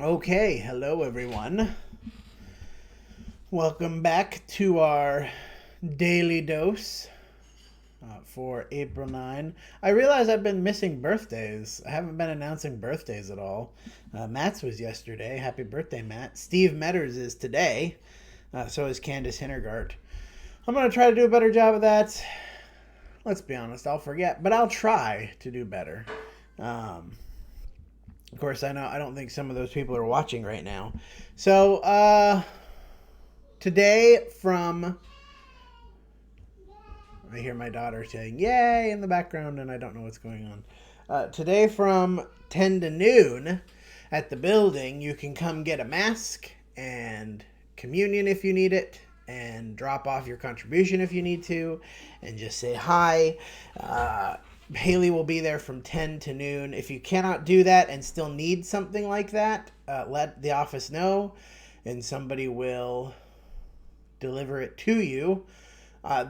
Okay, hello everyone. Welcome back to our daily dose for April 9. I realize I've been missing birthdays. I haven't been announcing birthdays at all. Matt's was yesterday. Happy birthday, Matt. Steve Metters is today. So is Candace Hintergart. I'm going to try to do a better job of that. Let's be honest, I'll forget, but I'll try to do better. Um, of course, I don't think some of those people are watching right now. So, today from I hear my daughter saying yay in the background and I don't know what's going on. Today from 10 to noon at the building, you can come get a mask and communion if you need it, and drop off your contribution if you need to, and just say hi. Haley will be there from 10 to noon. If you cannot do that and still need something like that, let the office know and somebody will deliver it to you.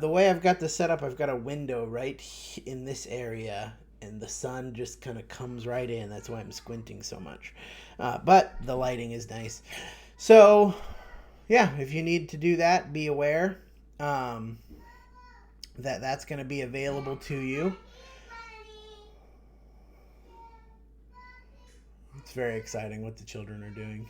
The way I've got this set up, I've got a window right in this area, and the sun just kind of comes right in. That's why I'm squinting so much. But the lighting is nice. So, yeah, if you need to do that, be aware that that's going to be available to you. It's very exciting what the children are doing.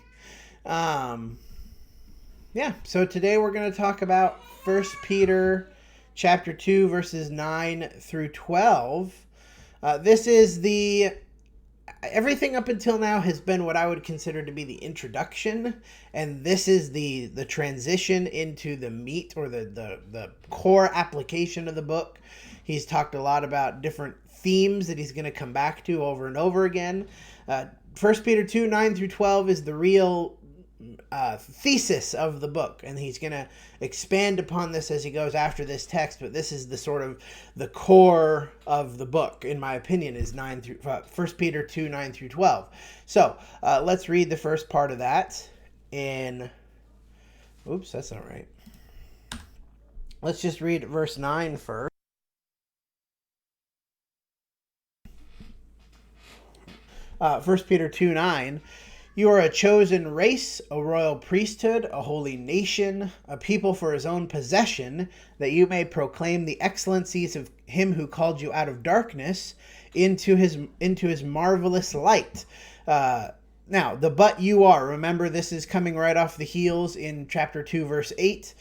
Yeah, so today we're going to talk about First Peter chapter 2, verses 9 through 12. This is everything up until now has been what I would consider to be the introduction, and this is the transition into the meat or the core application of the book. He's talked a lot about different themes that he's going to come back to over and over again. 1 Peter 2, 9 through 12 is the real thesis of the book, and he's going to expand upon this as he goes after this text, but this is the sort of the core of the book, in my opinion, is 1 Peter 2, 9 through 12. So let's read the first part of that in oops, that's not right. Let's just read verse 9 first. 1 Peter 2, 9. You are a chosen race, a royal priesthood, a holy nation, a people for his own possession, that you may proclaim the excellencies of him who called you out of darkness into his marvelous light. Now, the but you are, remember this is coming right off the heels in chapter 2, verse 8.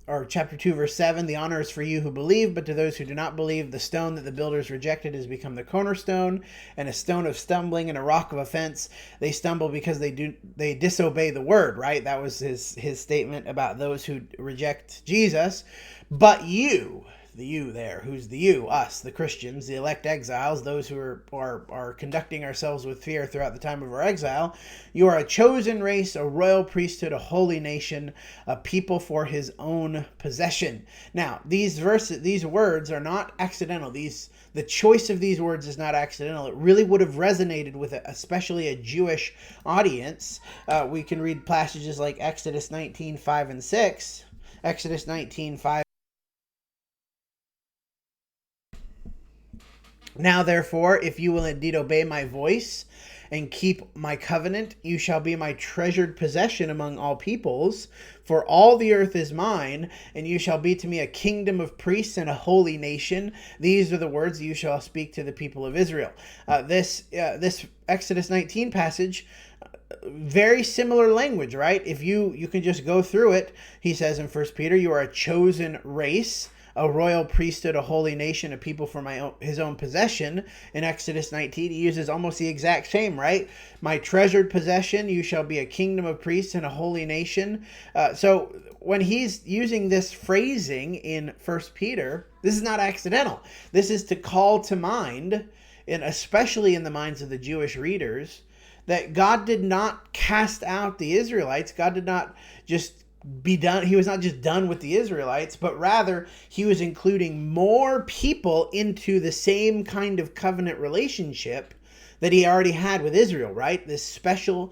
Or chapter 2, verse 7, the honor is for you who believe, but to those who do not believe, the stone that the builders rejected has become the cornerstone, and a stone of stumbling and a rock of offense. They stumble because they disobey the word, right? That was his statement about those who reject Jesus. But you, the you there, who's the you? Us, the Christians, the elect exiles, those who are conducting ourselves with fear throughout the time of our exile. You are a chosen race, a royal priesthood, a holy nation, a people for his own possession. Now, these words are not accidental. The choice of these words is not accidental. It really would have resonated with especially a Jewish audience. We can read passages like Exodus 19, 5 and 6. Exodus 19, 5. Now, therefore, if you will indeed obey my voice and keep my covenant, you shall be my treasured possession among all peoples, for all the earth is mine, and you shall be to me a kingdom of priests and a holy nation. These are the words you shall speak to the people of Israel. This Exodus 19 passage, very similar language, right? If you can just go through it, he says in 1 Peter, you are a chosen race, a royal priesthood, a holy nation, a people for his own possession. In Exodus 19, he uses almost the exact same, right? My treasured possession, you shall be a kingdom of priests and a holy nation. So when he's using this phrasing in 1 Peter, this is not accidental. This is to call to mind, and especially in the minds of the Jewish readers, that God did not cast out the Israelites. God did not just be done. He was not just done with the Israelites, but rather he was including more people into the same kind of covenant relationship that he already had with Israel, right? This special,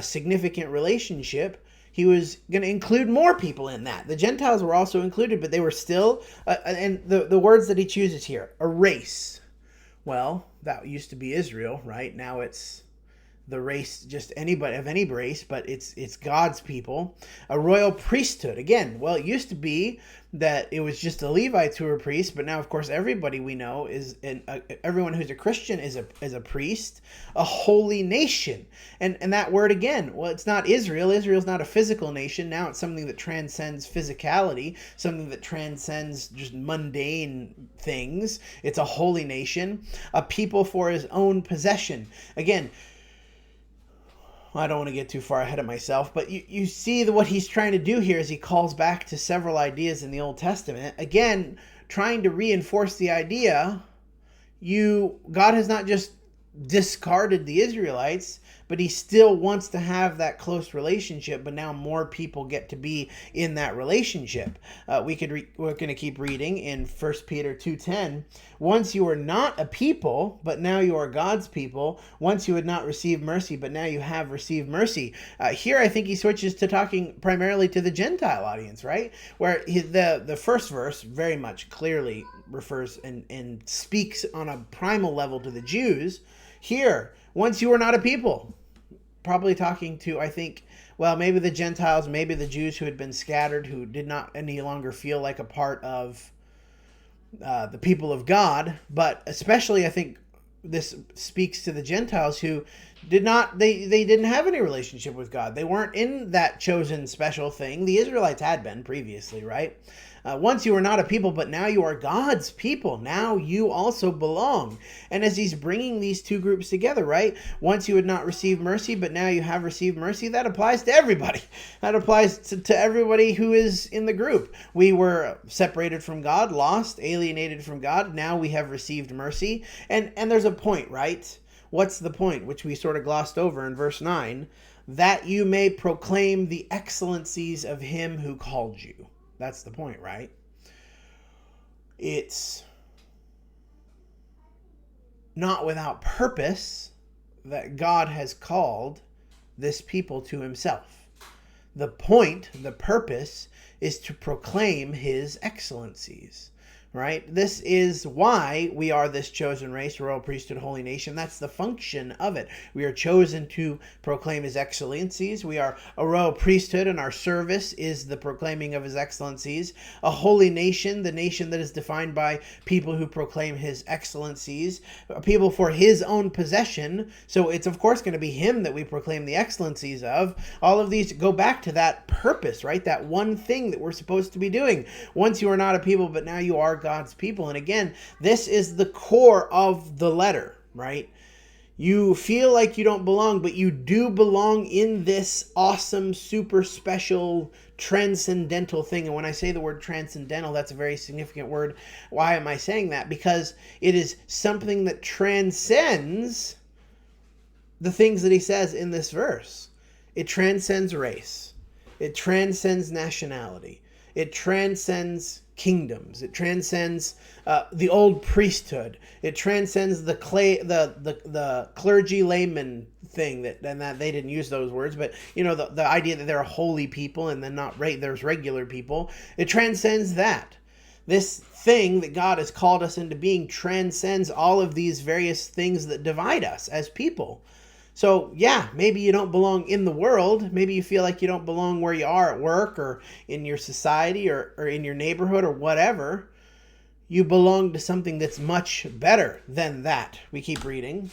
significant relationship. He was going to include more people in that. The Gentiles were also included, but they were still, and the words that he chooses here, a race. Well, that used to be Israel, right? Now it's the race, just anybody of any race, but it's God's people. A royal priesthood. Again, well, it used to be that it was just the Levites who were priests, but now, of course, everybody we know is, everyone who's a Christian is a priest. A holy nation, and that word again. Well, it's not Israel. Israel's not a physical nation. Now it's something that transcends physicality, something that transcends just mundane things. It's a holy nation, a people for his own possession. Again, I don't want to get too far ahead of myself, but you see what he's trying to do here is he calls back to several ideas in the Old Testament. Again, trying to reinforce the idea, God has not just discarded the Israelites, but he still wants to have that close relationship, but now more people get to be in that relationship. We're going to keep reading in 1 Peter 2:10. Once you were not a people, but now you are God's people. Once you had not received mercy, but now you have received mercy. Here I think he switches to talking primarily to the Gentile audience, right? Where the first verse very much clearly refers and speaks on a primal level to the Jews. Here, once you were not a people, probably talking to, I think, well, maybe the Gentiles, maybe the Jews who had been scattered, who did not any longer feel like a part of the people of God. But especially, I think this speaks to the Gentiles who did not, they didn't have any relationship with God. They weren't in that chosen special thing. The Israelites had been previously, right? Once you were not a people, but now you are God's people. Now you also belong. And as he's bringing these two groups together, right? Once you had not received mercy, but now you have received mercy. That applies to everybody. That applies to everybody who is in the group. We were separated from God, lost, alienated from God. Now we have received mercy. And there's a point, right? What's the point? Which we sort of glossed over in verse 9. That you may proclaim the excellencies of him who called you. That's the point, right? It's not without purpose that God has called this people to himself. The point, the purpose, is to proclaim his excellencies. Right? This is why we are this chosen race, royal priesthood, holy nation. That's the function of it. We are chosen to proclaim his excellencies. We are a royal priesthood, and our service is the proclaiming of his excellencies. A holy nation, the nation that is defined by people who proclaim his excellencies. A people for his own possession. So it's of course going to be him that we proclaim the excellencies of. All of these go back to that purpose, right? That one thing that we're supposed to be doing. Once you are not a people, but now you are God's people. And again, this is the core of the letter, right? You feel like you don't belong, but you do belong in this awesome, super special, transcendental thing. And when I say the word transcendental, that's a very significant word. Why am I saying that? Because it is something that transcends the things that he says in this verse. It transcends race. It transcends nationality. It transcends kingdoms. It transcends the old priesthood. It transcends the clergy layman thing that they didn't use those words, but you know, the idea that they're a holy people and then there's regular people. It transcends that. This thing that God has called us into being transcends all of these various things that divide us as people. So yeah, maybe you don't belong in the world. Maybe you feel like you don't belong where you are at work or in your society or in your neighborhood or whatever. You belong to something that's much better than that. We keep reading.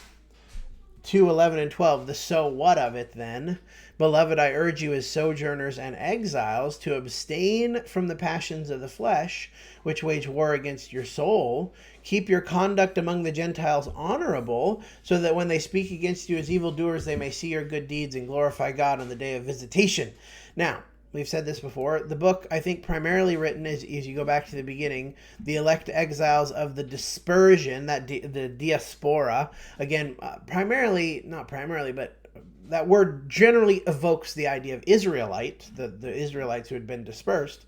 2:11 and 12. The so what of it then? Beloved, I urge you as sojourners and exiles to abstain from the passions of the flesh, which wage war against your soul. Keep your conduct among the Gentiles honorable, so that when they speak against you as evildoers, they may see your good deeds and glorify God on the day of visitation. Now, we've said this before. The book, I think, primarily written as you go back to the beginning, the elect exiles of the dispersion, the diaspora. Again, not primarily, but that word generally evokes the idea of Israelite, the Israelites who had been dispersed.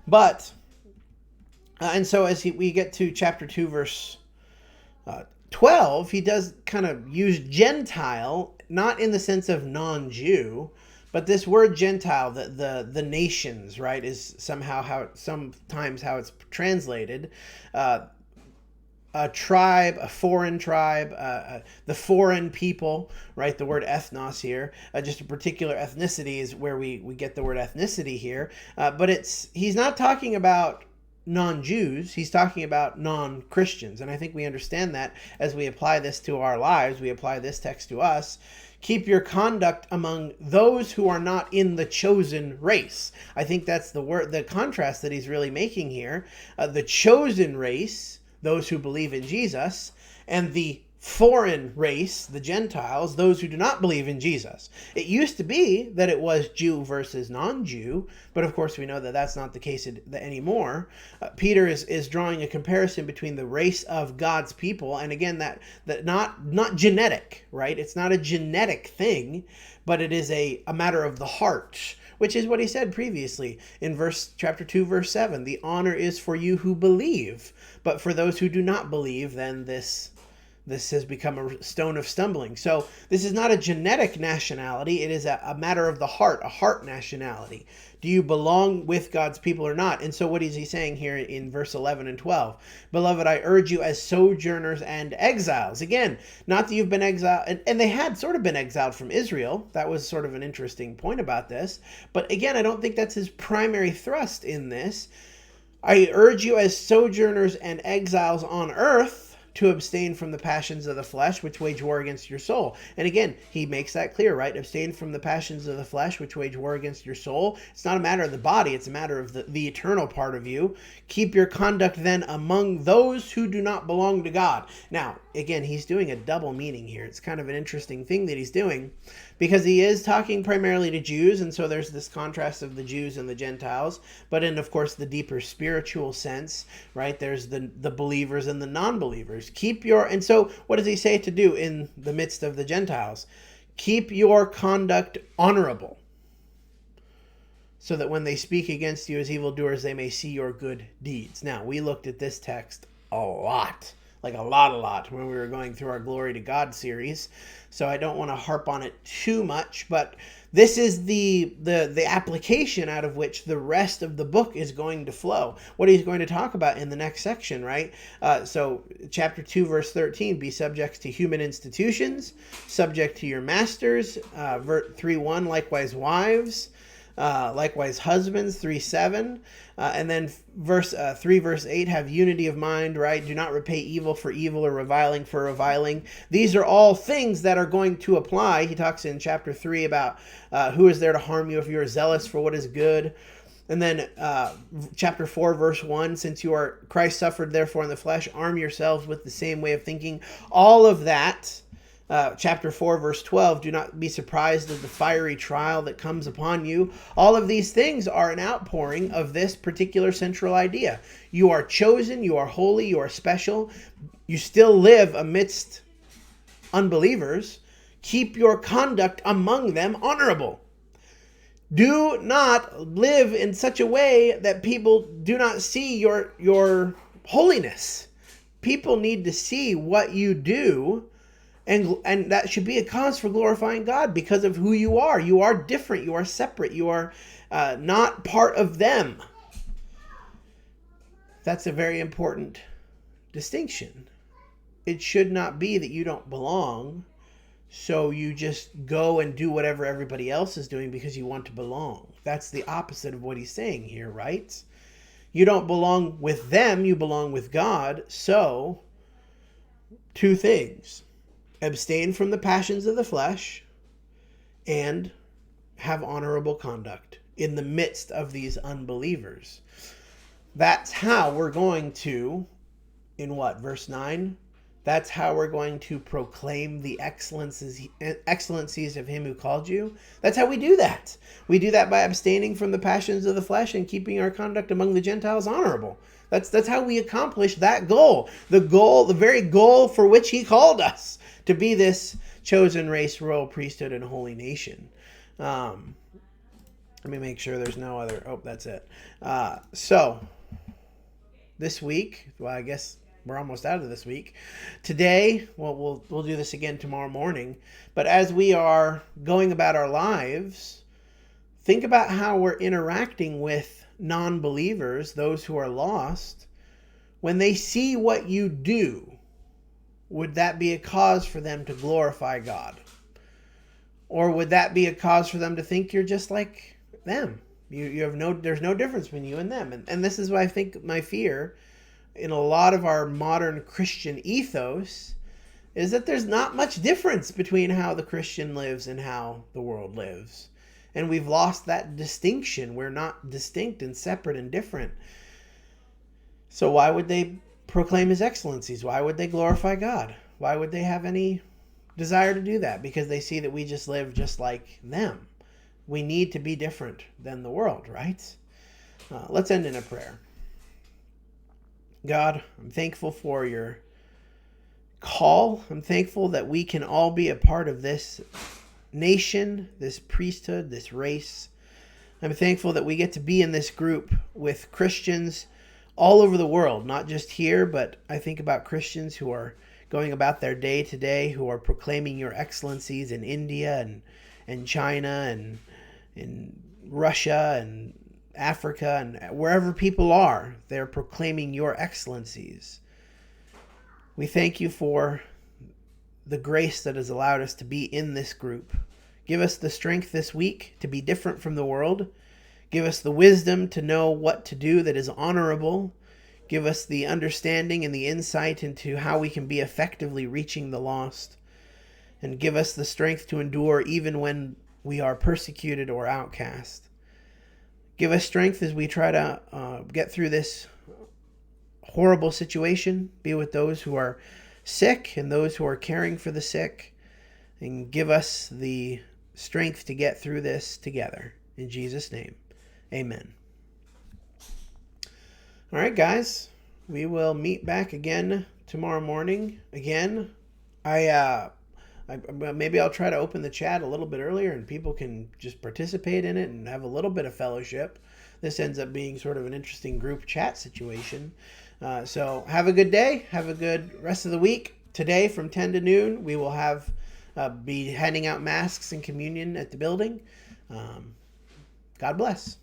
But, and so as we get to chapter 2, verse 12, he does kind of use Gentile, not in the sense of non-Jew, but this word Gentile, the nations, right, is sometimes how it's translated. a tribe, a foreign tribe, the foreign people, right? The word ethnos here, just a particular ethnicity is where we get the word ethnicity here. But he's not talking about non-Jews, he's talking about non-Christians. And I think we understand that as we apply this to our lives, we apply this text to us. Keep your conduct among those who are not in the chosen race. I think that's the contrast that he's really making here. The chosen race, those who believe in Jesus, and the foreign race, the Gentiles, those who do not believe in Jesus. It used to be that it was Jew versus non-Jew, but of course we know that that's not the case anymore. Peter is drawing a comparison between the race of God's people, and again, that not genetic, right? It's not a genetic thing, but it is a matter of the heart, which is what he said previously in chapter 2, verse 7. The honor is for you who believe, but for those who do not believe, then this has become a stone of stumbling. So this is not a genetic nationality. It is a matter of the heart, a heart nationality. Do you belong with God's people or not? And so what is he saying here in verse 11 and 12? Beloved, I urge you as sojourners and exiles. Again, not that you've been exiled, and they had sort of been exiled from Israel. That was sort of an interesting point about this. But again, I don't think that's his primary thrust in this. I urge you as sojourners and exiles on earth to abstain from the passions of the flesh, which wage war against your soul. And again, he makes that clear, right? Abstain from the passions of the flesh, which wage war against your soul. It's not a matter of the body, it's a matter of the eternal part of you. Keep your conduct then among those who do not belong to God. Now, again, he's doing a double meaning here. It's kind of an interesting thing that he's doing, because he is talking primarily to Jews, and so there's this contrast of the Jews and the Gentiles, but in, of course, the deeper spiritual sense, right, there's the believers and the non-believers. And so what does he say to do in the midst of the Gentiles? Keep your conduct honorable, so that when they speak against you as evildoers, they may see your good deeds. Now, we looked at this text a lot, like a lot when we were going through our Glory to God series. So I don't want to harp on it too much, but this is the application out of which the rest of the book is going to flow. What he's going to talk about in the next section, right? So chapter 2, verse 13, be subject to human institutions, subject to your masters. 3:1, likewise wives. Likewise husbands, 3:7, and then verse 8, have unity of mind, right? Do not repay evil for evil or reviling for reviling. These are all things that are going to apply. He talks in chapter 3 about who is there to harm you if you are zealous for what is good. And then chapter 4, verse 1, since you are Christ suffered therefore in the flesh, arm yourselves with the same way of thinking. All of that. Chapter 4, verse 12, do not be surprised at the fiery trial that comes upon you. All of these things are an outpouring of this particular central idea. You are chosen, you are holy, you are special. You still live amidst unbelievers. Keep your conduct among them honorable. Do not live in such a way that people do not see your holiness. People need to see what you do. And that should be a cause for glorifying God because of who you are. You are different. You are separate. You are not part of them. That's a very important distinction. It should not be that you don't belong, so you just go and do whatever everybody else is doing because you want to belong. That's the opposite of what he's saying here, right? You don't belong with them. You belong with God. So, two things. Abstain from the passions of the flesh, and have honorable conduct in the midst of these unbelievers. That's how we're going to, in what, verse 9? That's how we're going to proclaim the excellencies of him who called you. That's how we do that. We do that by abstaining from the passions of the flesh and keeping our conduct among the Gentiles honorable. That's how we accomplish that goal. The very goal for which he called us, to be this chosen race, royal priesthood, and holy nation. Let me make sure there's no other. Oh, that's it. So this week, well, I guess we're almost out of this week. Today, well, we'll do this again tomorrow morning. But as we are going about our lives, think about how we're interacting with non-believers, those who are lost. when they see what you do, would that be a cause for them to glorify God? Or would that be a cause for them to think you're just like them? There's no difference between you and them. And this is what I think my fear in a lot of our modern Christian ethos is that there's not much difference between how the Christian lives and how the world lives. And we've lost that distinction. We're not distinct and separate and different. So why would they proclaim his excellencies? Why would they glorify God? Why would they have any desire to do that? Because they see that we just live just like them. We need to be different than the world, right? Let's end in a prayer. God, I'm thankful for your call. I'm thankful that we can all be a part of this nation, this priesthood, this race. I'm thankful that we get to be in this group with Christians all over the world, not just here, but I think about Christians who are going about their day to day, who are proclaiming your excellencies in India and China and in Russia and Africa and wherever people are, they're proclaiming your excellencies. We thank you for the grace that has allowed us to be in this group. Give us the strength this week to be different from the world. Give us the wisdom to know what to do that is honorable. Give us the understanding and the insight into how we can be effectively reaching the lost. And give us the strength to endure even when we are persecuted or outcast. Give us strength as we try to get through this horrible situation. Be with those who are sick and those who are caring for the sick. And give us the strength to get through this together. In Jesus' name, amen. All right, guys. We will meet back again tomorrow morning. Again, maybe I'll try to open the chat a little bit earlier and people can just participate in it and have a little bit of fellowship. This ends up being sort of an interesting group chat situation. So have a good day. Have a good rest of the week. Today from 10 to noon, we will be handing out masks and communion at the building. God bless.